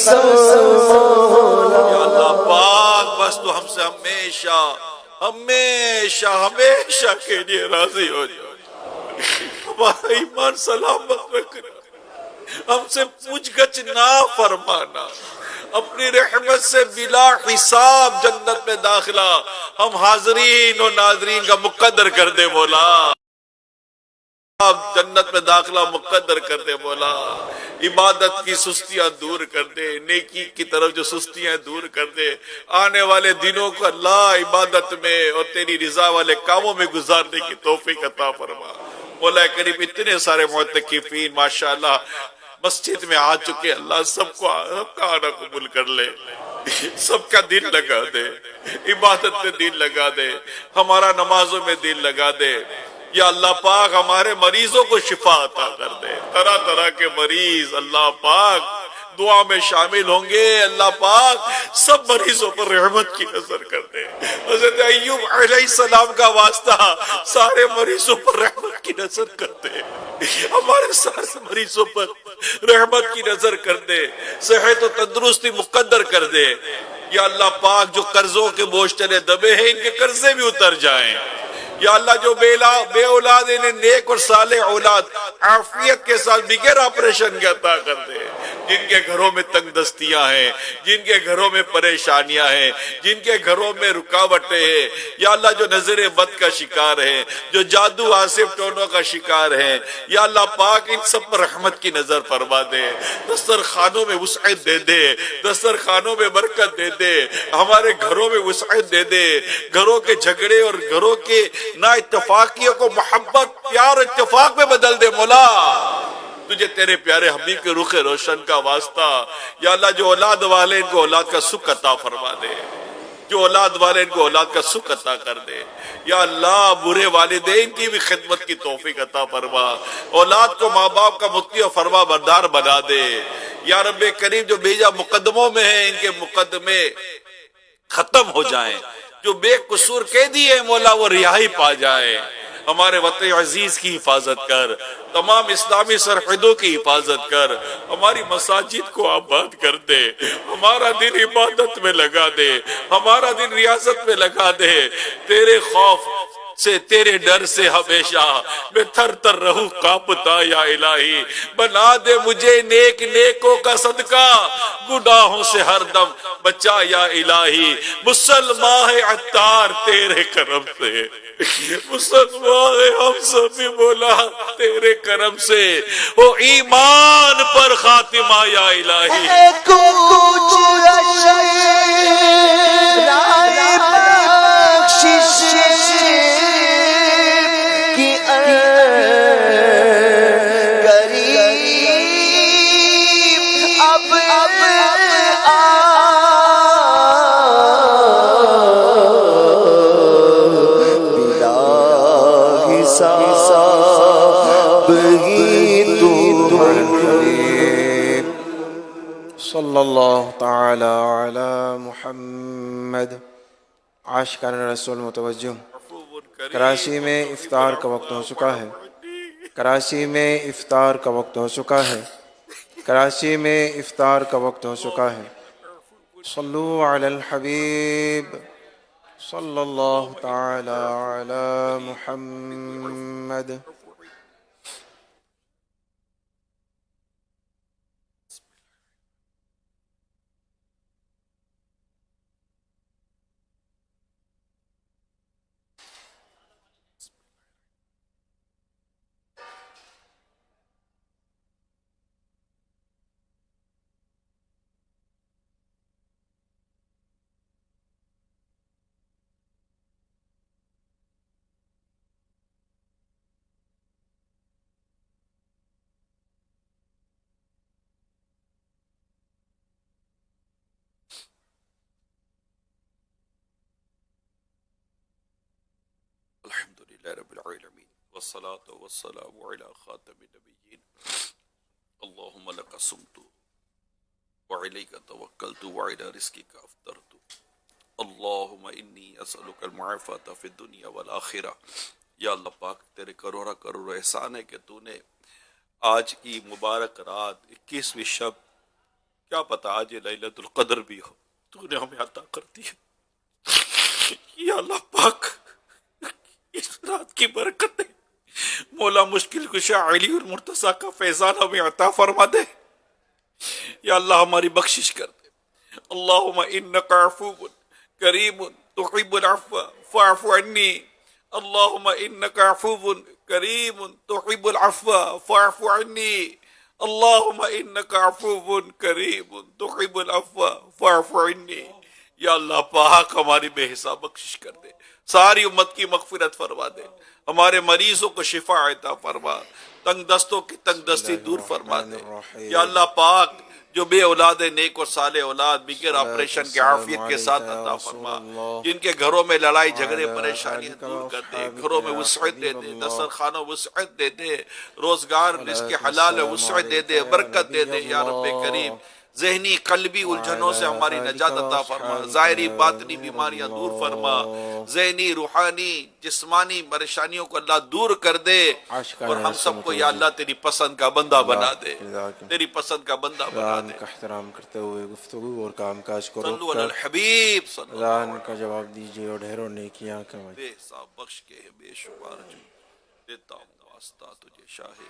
مولا۔ یا اللہ پاک بس تو ہم سے ہمیشہ ہمیشہ ہمیشہ کے لیے راضی ہو جاؤ، ہمارا ایمان سلامت رکھنا، ہم سے پوچھ گچھ نہ فرمانا، اپنی رحمت سے بلا حساب جنت میں داخلہ ہم حاضرین و ناظرین کا مقدر کر دے مولا، جنت میں داخلہ مقدر کر دے مولا، عبادت کی سستیاں دور کر دے، نیکی کی طرف جو سستیاں دور کر دے، آنے والے دنوں کو اللہ عبادت میں اور تیری رضا والے کاموں میں گزارنے کی توفیق عطا فرما مولا کریم۔ اتنے سارے معتکفین ماشاءاللہ مسجد میں آ چکے، اللہ سب کا آنا قبول کر لے، سب کا دل لگا دے، عبادت میں دل لگا دے، ہمارا نمازوں میں دل لگا دے۔ یا اللہ پاک ہمارے مریضوں کو شفا عطا کر دے، طرح طرح کے مریض اللہ پاک دعا میں شامل ہوں گے، اللہ پاک سب مریضوں پر رحمت کی نظر کر دے۔ حضرت ایوب علیہ السلام کا واسطہ سارے مریضوں پر رحمت کی نظر کر دے، ہمارے سارے مریضوں پر رحمت کی نظر کر دے، صحت و تندرستی مقدر کر دے۔ یا اللہ پاک جو قرضوں کے بوجھ تلے دبے ہیں ان کے قرضے بھی اتر جائیں۔ یا اللہ جو بے اولاد انہیں نیک اور صالح اولاد عافیت کے ساتھ بغیر آپریشن کے عطا کر دے، جن کے گھروں میں تنگ دستیاں ہیں، جن کے گھروں میں پریشانیاں ہیں، جن کے گھروں میں رکاوٹیں ہیں، یا اللہ جو نظر بد کا شکار ہیں، جو جادو آصف ٹونوں کا شکار ہیں، یا اللہ پاک ان سب پر رحمت کی نظر فرما دے، دسترخوانوں میں وسعت دے دے، دسترخوانوں میں برکت دے دے، ہمارے گھروں میں وسعت دے دے، گھروں کے جھگڑے اور گھروں کے نا اتفاقیوں کو محبت پیار اتفاق میں بدل دے مولا، تجھے تیرے پیارے حبیب کے رخ روشن کا واسطہ۔ یا اللہ جو اولاد والے ان کو اولاد کا سکھ عطا فرما دے، جو اولاد والے ان کو اولاد کا سکھ عطا کر دے۔ یا اللہ برے والدین کی بھی خدمت کی توفیق عطا فرما، اولاد کو ماں باپ کا مطیع و فرما بردار بنا دے۔ یا رب کریم جو بیجا مقدموں میں ہیں ان کے مقدمے ختم ہو جائیں، جو بے قصور قیدی ہے مولا وہ رہائی پا جائے۔ ہمارے وطن عزیز کی حفاظت کر، تمام اسلامی سرحدوں کی حفاظت کر، ہماری مساجد کو آباد کر دے، ہمارا دل عبادت میں لگا دے، ہمارا دل ریاضت میں لگا دے، تیرے خوف سے تیرے ڈر سے ہمیشہ میں تھر تھر رہوں کانپتا یا الہی، بنا دے مجھے نیک نیکوں کا صدقہ، گناہوں سے ہر دم بچا یا الہی، مسلمان عطار تیرے کرم سے، مسلمان ہم سبھی مولا تیرے کرم سے، وہ ایمان پر خاتمہ یا الہی۔ کچھ رائے بخشش کی قریب اب بلا حساب ہی تو صلی اللہ تعالی علی محمد۔ عاشقان رسول متوجہ، کراچی میں افطار کا وقت ہو چکا ہے، کراچی میں افطار کا وقت ہو چکا ہے، کراچی میں افطار کا وقت ہو چکا ہے۔ صلو علی الحبیب صلی اللہ تعالی علی محمد۔ الحمدللہ رب العالمین والصلاة والسلام علی خاتم النبیین، اللہم لک صمت وعلیک توکلت وعلی رزقک افطرت، اللہم انی اسألک المعافاة فی الدنیا والآخرہ۔ یا اللہ پاک تیرے کروڑا کروڑ احسان ہے کہ تو نے آج کی مبارک رات 21ویں شب کیا پتا آج لیلۃ القدر بھی ہو، تو نے ہمیں عطا کر دی ہے۔ یا اللہ پاک اس رات کی برکت ہے، مولا مشکل کشا علی المرتضیٰ کا فیضان ہمیں عطا فرما دے۔ یا اللہ ہماری بخشش کر دے۔ اللہم انک عفو کریم تحب العفو فاعف عنی، اللہم انک عفو کریم تحب العفو فاعف عنی، اللہم انک عفو کریم تحب العفو فاعف عنی۔ یا اللہ پاک ہماری بے حساب بخشش کر دے، ساری امت کی مغفرت فرما دے، ہمارے مریضوں کو شفا عطا فرما، تنگ دستوں کی تنگ دستی دور فرما دے۔ یا اللہ پاک جو بے اولاد نیک اور صالح اولاد بغیر آپریشن کے عافیت کے ساتھ عطا فرما، جن کے گھروں میں لڑائی جھگڑے پریشانیاں دور کر دے، گھروں میں وسعت دے دے، دسترخوانوں وسعت دے دے، روزگار رزق حلال وسعت دے دے، برکت دے دے یا رب کریم۔ ذہنی قلبی الجھنوں سے ہماری نجات عطا فرما، ظاہری باطنی بیماریاں دور فرما، ذہنی روحانی جسمانی پریشانیوں کو اللہ دور کر دے، اور ہم سب کو یا اللہ تیری پسند کا بندہ بنا دے، تیری پسند کا بندہ بنا اذان دے۔ کا احترام کرتے ہوئے گفتگو اور کام کاج کو روک صلو علی کر الحبیب صلی اللہ اذان کا جواب دیجیے اور ڈھیروں نیکیاں کمائیے۔ بے حساب بخش کے بے شمار جو دیتا ہوں واسطہ تجھے شاہ